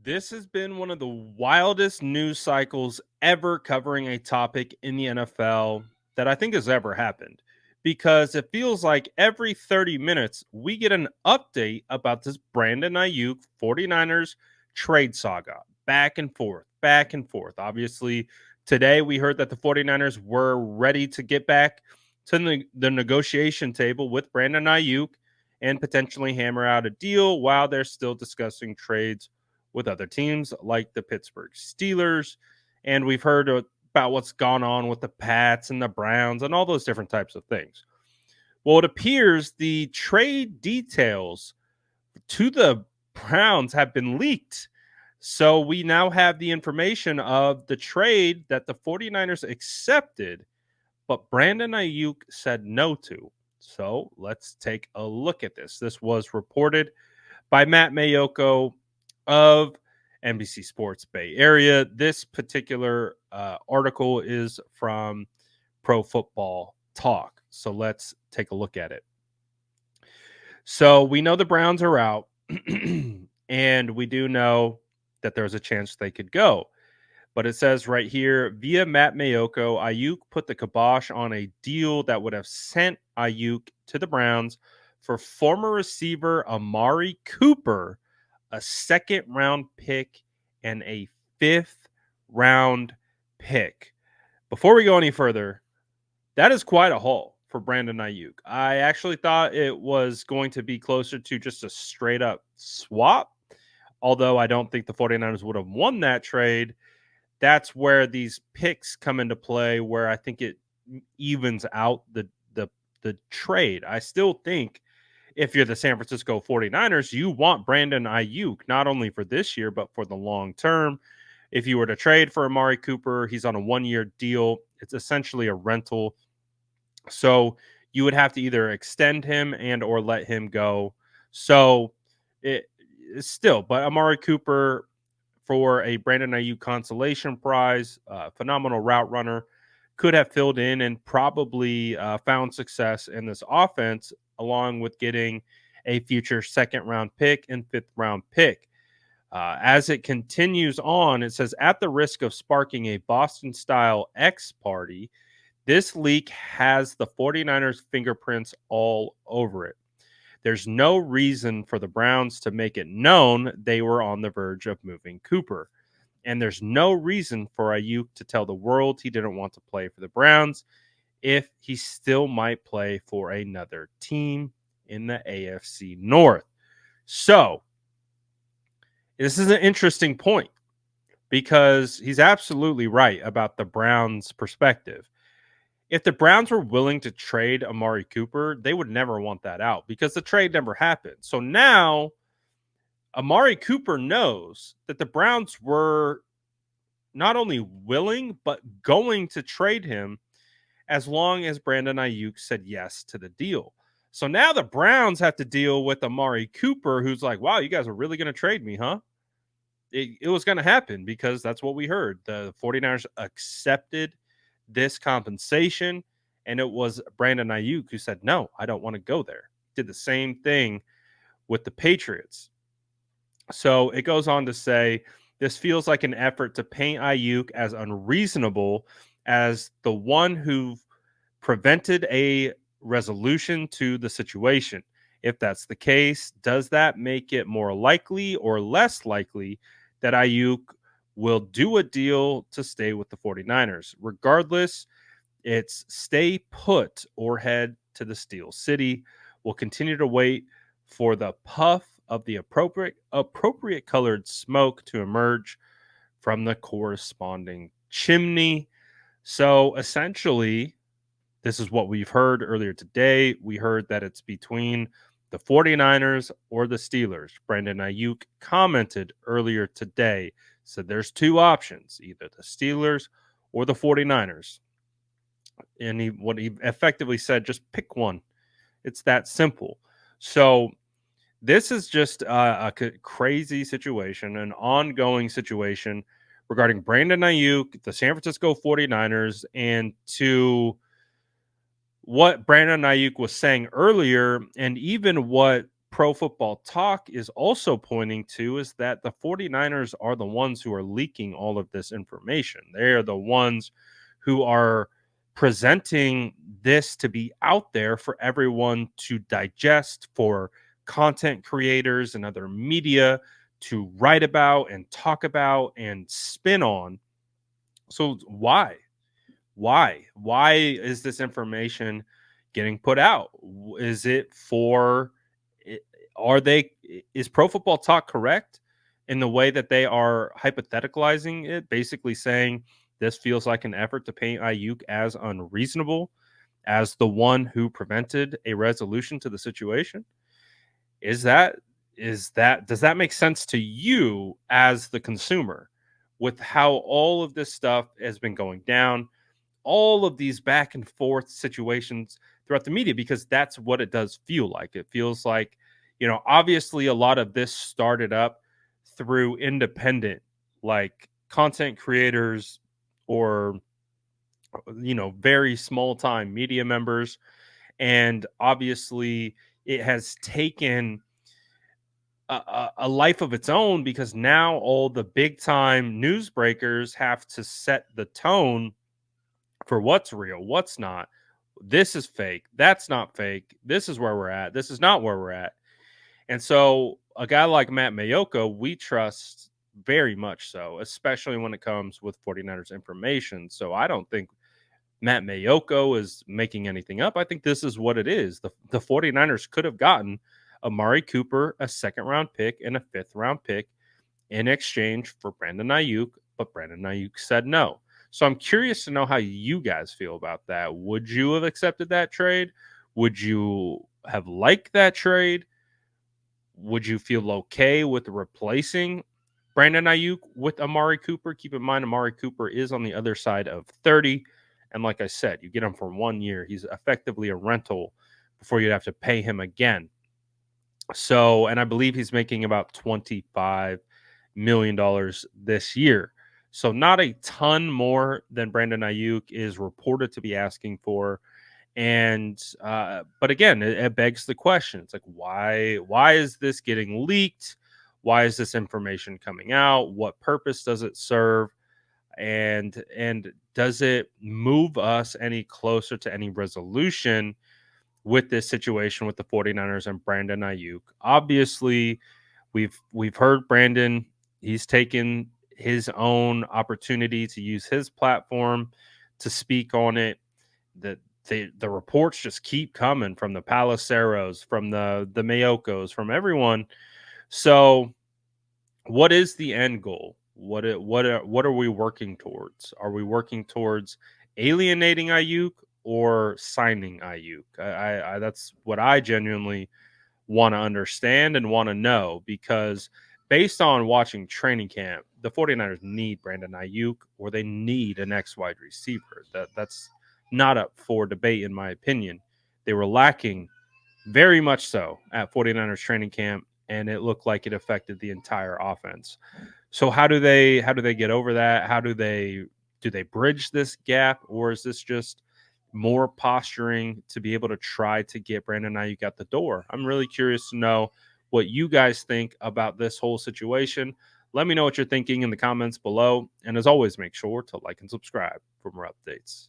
This has been one of the wildest news cycles ever covering a topic in the NFL that I think has ever happened because it feels like every 30 minutes we get an update about this Brandon Aiyuk 49ers trade saga. Back and forth, back and forth. Obviously, today we heard that the 49ers were ready to get back to the negotiation table with Brandon Aiyuk and potentially hammer out a deal while they're still discussing trades with other teams like the Pittsburgh Steelers. And we've heard about what's gone on with the Pats and the Browns and all those different types of things. Well, it appears the trade details to the Browns have been leaked. So we now have the information of the trade that the 49ers accepted, but Brandon Aiyuk said no to. So let's take a look at this. This was reported by Matt Mayoko of NBC Sports Bay Area. This particular article is from Pro Football Talk. So let's take a look at it. So we know the Browns are out, and we do know that there's a chance they could go. But it says right here, via Matt Mayoko, Aiyuk put the kibosh on a deal that would have sent Aiyuk to the Browns for former receiver Amari Cooper, a second-round pick, and a fifth-round pick. Before we go any further, that is quite a haul for Brandon Aiyuk. I actually thought it was going to be closer to just a straight-up swap, although I don't think the 49ers would have won that trade. That's where these picks come into play, where I think it evens out the trade. I still think if you're the San Francisco 49ers, you want Brandon Aiyuk, not only for this year, but for the long term. If you were to trade for Amari Cooper, he's on a 1-year deal. It's essentially a rental. So you would have to either extend him and or let him go. So it's still, but Amari Cooper for a Brandon Aiyuk consolation prize, phenomenal route runner, could have filled in and probably found success in this offense, along with getting a future second-round pick and fifth-round pick. As it continues on, it says, at the risk of sparking a Boston-style X party, this leak has the 49ers' fingerprints all over it. There's no reason for the Browns to make it known they were on the verge of moving Cooper. And there's no reason for Aiyuk to tell the world he didn't want to play for the Browns if he still might play for another team in the AFC North. So, this is an interesting point because he's absolutely right about the Browns' perspective. If the Browns were willing to trade Amari Cooper, they would never want that out because the trade never happened. So now Amari Cooper knows that the Browns were not only willing, but going to trade him as long as Brandon Aiyuk said yes to the deal. So now the Browns have to deal with Amari Cooper, who's like, wow, you guys are really going to trade me, huh? It was going to happen because that's what we heard. The 49ers accepted this compensation, and it was Brandon Aiyuk who said, no, I don't want to go there. Did the same thing with the Patriots. So it goes on to say, this feels like an effort to paint Aiyuk as unreasonable as the one who prevented a resolution to the situation. If that's the case, does that make it more likely or less likely that Aiyuk will do a deal to stay with the 49ers? Regardless, it's stay put or head to the Steel City. We'll continue to wait for the puff of the appropriate colored smoke to emerge from the corresponding chimney. So essentially, this is what we've heard earlier today. We heard that it's between the 49ers or the Steelers. Brandon Aiyuk commented earlier today, said there's two options, either the Steelers or the 49ers. And what he effectively said, just pick one. It's that simple. So this is just a crazy situation, an ongoing situation regarding Brandon Aiyuk, the San Francisco 49ers, and to what Brandon Aiyuk was saying earlier, and even what Pro Football Talk is also pointing to is that the 49ers are the ones who are leaking all of this information. They are the ones who are presenting this to be out there for everyone to digest, for content creators and other media to write about and talk about and spin on. So why is this information getting put out? Is it for i- are they is Pro Football Talk correct in the way that they are hypotheticalizing it, basically saying this feels like an effort to paint Ayuk as unreasonable, as the one who prevented a resolution to the situation? Is that does that make sense to you as the consumer with how all of this stuff has been going down, all of these back and forth situations throughout the media? Because that's what it does feel like. It feels like, obviously a lot of this started up through independent, like, content creators or, very small time media members. And obviously it has taken a life of its own because now all the big time newsbreakers have to set the tone for what's real, what's not. This is fake. That's not fake. This is where we're at. This is not where we're at. And so a guy like Matt Mayoko, we trust very much so, especially when it comes with 49ers information. So I don't think Matt Mayoko is making anything up. I think this is what it is. The 49ers could have gotten Amari Cooper, a second round pick, and a fifth round pick in exchange for Brandon Aiyuk, but Brandon Aiyuk said no. So I'm curious to know how you guys feel about that. Would you have accepted that trade? Would you have liked that trade? Would you feel okay with replacing Brandon Aiyuk with Amari Cooper? Keep in mind, Amari Cooper is on the other side of 30. And like I said, you get him for 1 year. He's effectively a rental before you'd have to pay him again. So, and I believe he's making about $25 million this year. So, not a ton more than Brandon Ayuk is reported to be asking for. And but again, it begs the question. It's like, why is this getting leaked? Why is this information coming out? What purpose does it serve? And does it move us any closer to any resolution with this situation with the 49ers and Brandon Ayuk? Obviously, we've heard Brandon, he's taken his own opportunity to use his platform to speak on it. That the reports just keep coming from the Palaceros, from the Mayokos, from everyone. So, what is the end goal? What are we working towards? Are we working towards alienating Ayuk or signing Ayuk? I that's what I genuinely want to understand and want to know, because based on watching training camp, the 49ers need Brandon Aiyuk or they need an X wide receiver. That's not up for debate, in my opinion. They were lacking very much so at 49ers training camp, and it looked like it affected the entire offense. So how do they get over that? Do they bridge this gap, or is this just more posturing to be able to try to get Brandon Ayuk out the door? I'm really curious to know what you guys think about this whole situation. Let me know what you're thinking in the comments below. And as always, make sure to like and subscribe for more updates.